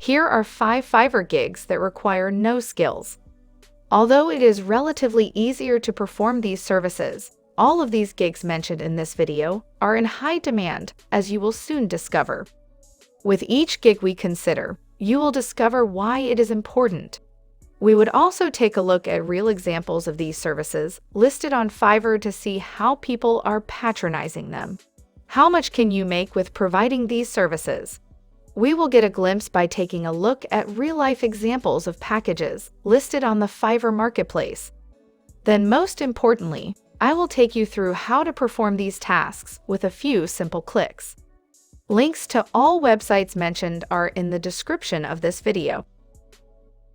Here are 5 Fiverr gigs that require no skills. Although it is relatively easier to perform these services, all of these gigs mentioned in this video are in high demand, as you will soon discover. With each gig we consider, you will discover why it is important. We would also take a look at real examples of these services listed on Fiverr to see how people are patronizing them. How much can you make with providing these services? We will get a glimpse by taking a look at real-life examples of packages listed on the Fiverr marketplace. Then, most importantly, I will take you through how to perform these tasks with a few simple clicks. Links to all websites mentioned are in the description of this video.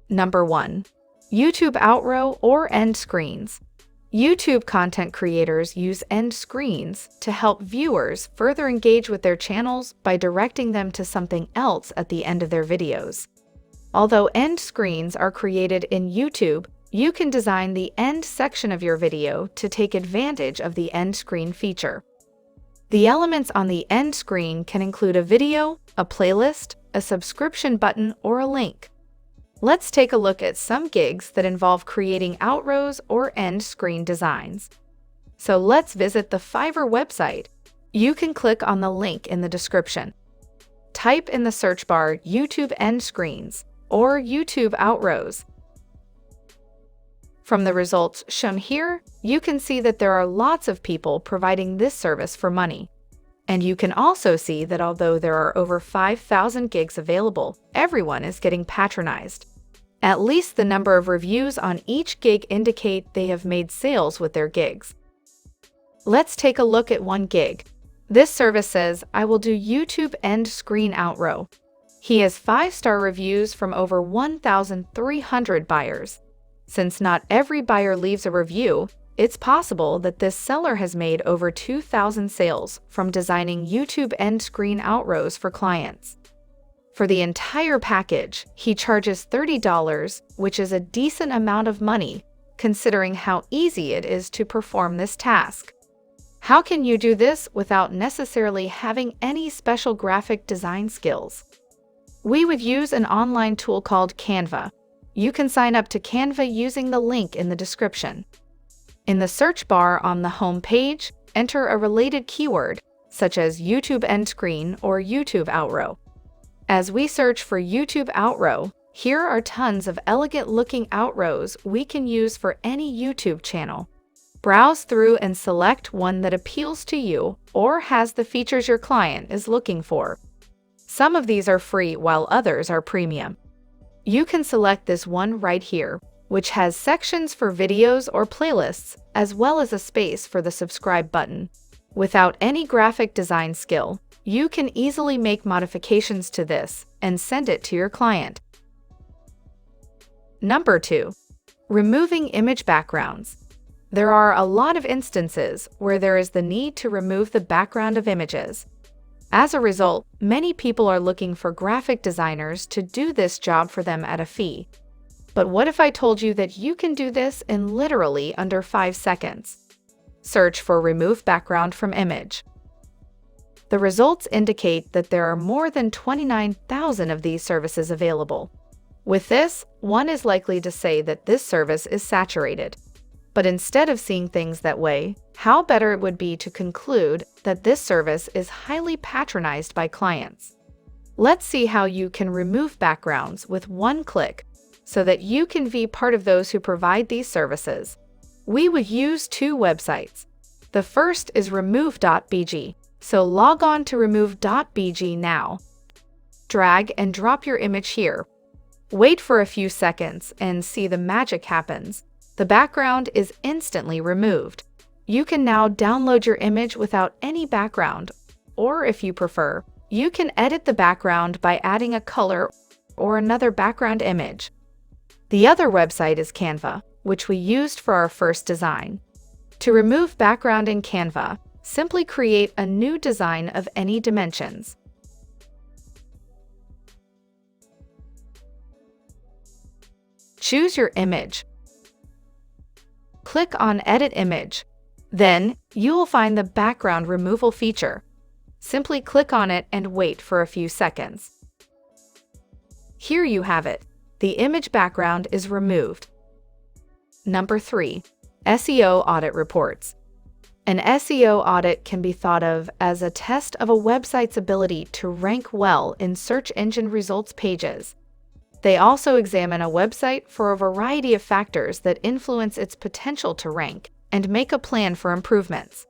Number 1. YouTube outro or end screens. YouTube content creators use end screens to help viewers further engage with their channels by directing them to something else at the end of their videos. Although end screens are created in YouTube, you can design the end section of your video to take advantage of the end screen feature. The elements on the end screen can include a video, a playlist, a subscription button, or a link. Let's take a look at some gigs that involve creating outros or end screen designs. So let's visit the Fiverr website. You can click on the link in the description. Type in the search bar YouTube end screens or YouTube outros. From the results shown here, you can see that there are lots of people providing this service for money. And you can also see that although there are over 5,000 gigs available, everyone is getting patronized. At least the number of reviews on each gig indicate they have made sales with their gigs. Let's take a look at one gig. This service says, "I will do YouTube end screen outro." He has 5-star reviews from over 1,300 buyers. Since not every buyer leaves a review, it's possible that this seller has made over 2,000 sales from designing YouTube end screen outros for clients. For the entire package, he charges $30, which is a decent amount of money, considering how easy it is to perform this task. How can you do this without necessarily having any special graphic design skills? We would use an online tool called Canva. You can sign up to Canva using the link in the description. In the search bar on the home page, enter a related keyword, such as YouTube end screen or YouTube outro. As we search for YouTube outro, here are tons of elegant-looking outros we can use for any YouTube channel. Browse through and select one that appeals to you or has the features your client is looking for. Some of these are free while others are premium. You can select this one right here, which has sections for videos or playlists, as well as a space for the subscribe button. Without any graphic design skill, you can easily make modifications to this and send it to your client. Number 2. Removing image backgrounds. There are a lot of instances where there is the need to remove the background of images. As a result, many people are looking for graphic designers to do this job for them at a fee. But what if I told you that you can do this in literally under 5 seconds? Search for Remove Background from Image. The results indicate that there are more than 29,000 of these services available. With this, one is likely to say that this service is saturated. But instead of seeing things that way, how better it would be to conclude that this service is highly patronized by clients. Let's see how you can remove backgrounds with one click so that you can be part of those who provide these services. We would use 2 websites. The first is remove.bg. So log on to remove.bg now. Drag and drop your image here. Wait for a few seconds and see the magic happens. The background is instantly removed. You can now download your image without any background, or if you prefer, you can edit the background by adding a color or another background image. The other website is Canva, which we used for our first design. To remove background in Canva, simply create a new design of any dimensions. Choose your image. Click on Edit Image. Then, you will find the background removal feature. Simply click on it and wait for a few seconds. Here you have it. The image background is removed. Number 3. SEO audit reports. An SEO audit can be thought of as a test of a website's ability to rank well in search engine results pages. They also examine a website for a variety of factors that influence its potential to rank and make a plan for improvements.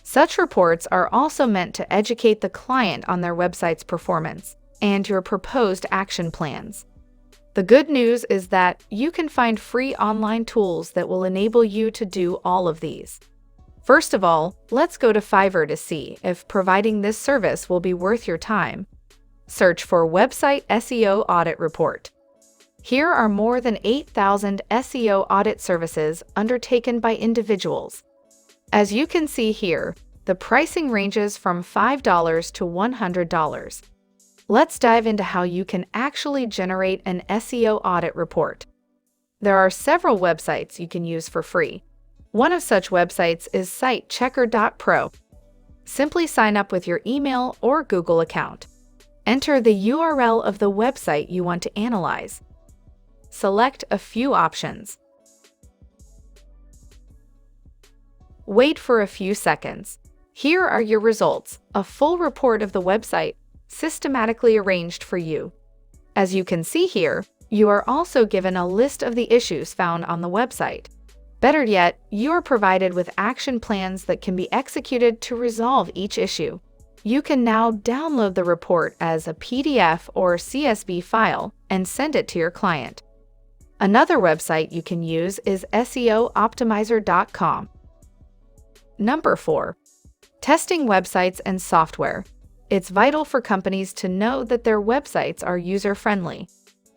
Such reports are also meant to educate the client on their website's performance and your proposed action plans. The good news is that you can find free online tools that will enable you to do all of these. First of all, let's go to Fiverr to see if providing this service will be worth your time. Search for Website SEO Audit Report. Here are more than 8,000 SEO audit services undertaken by individuals. As you can see here, the pricing ranges from $5 to $100. Let's dive into how you can actually generate an SEO audit report. There are several websites you can use for free. One of such websites is SiteChecker.pro. Simply sign up with your email or Google account. Enter the URL of the website you want to analyze. Select a few options. Wait for a few seconds. Here are your results, a full report of the website, systematically arranged for you. As you can see here, you are also given a list of the issues found on the website. Better yet, you are provided with action plans that can be executed to resolve each issue. You can now download the report as a PDF or CSV file and send it to your client. Another website you can use is SEOoptimizer.com. Number 4. Testing websites and software. It's vital for companies to know that their websites are user-friendly.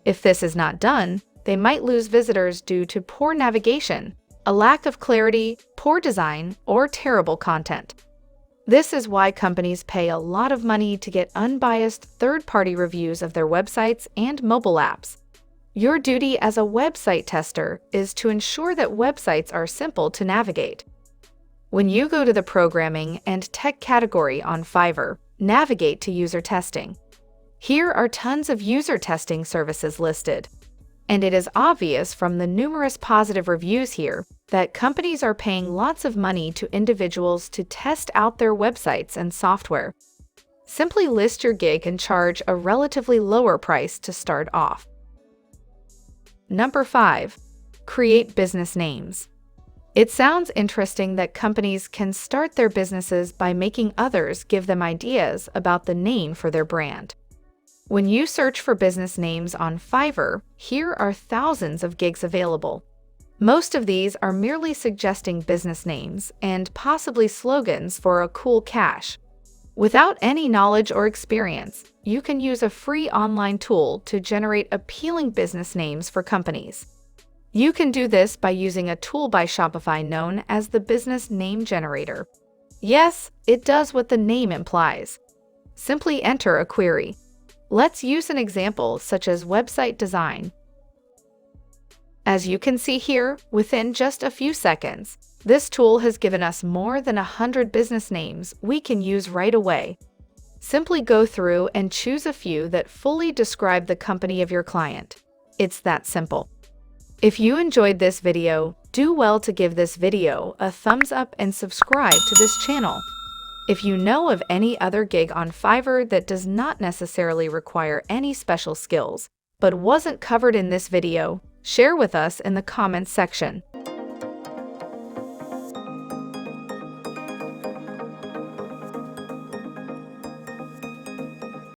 If this is not done, they might lose visitors due to poor navigation, a lack of clarity, poor design, or terrible content. This is why companies pay a lot of money to get unbiased third-party reviews of their websites and mobile apps. Your duty as a website tester is to ensure that websites are simple to navigate. When you go to the Programming and Tech category on Fiverr, navigate to User Testing. Here are tons of user testing services listed. And it is obvious from the numerous positive reviews here that companies are paying lots of money to individuals to test out their websites and software. Simply list your gig and charge a relatively lower price to start off. Number 5. Create business names. It sounds interesting that companies can start their businesses by making others give them ideas about the name for their brand. When you search for business names on Fiverr, here are thousands of gigs available. Most of these are merely suggesting business names and possibly slogans for a cool cash. Without any knowledge or experience, you can use a free online tool to generate appealing business names for companies. You can do this by using a tool by Shopify known as the Business Name Generator. Yes, it does what the name implies. Simply enter a query. Let's use an example such as website design. As you can see here, within just a few seconds, this tool has given us more than 100 business names we can use right away. Simply go through and choose a few that fully describe the company of your client. It's that simple. If you enjoyed this video, do well to give this video a thumbs up and subscribe to this channel. If you know of any other gig on Fiverr that does not necessarily require any special skills, but wasn't covered in this video, share with us in the comments section.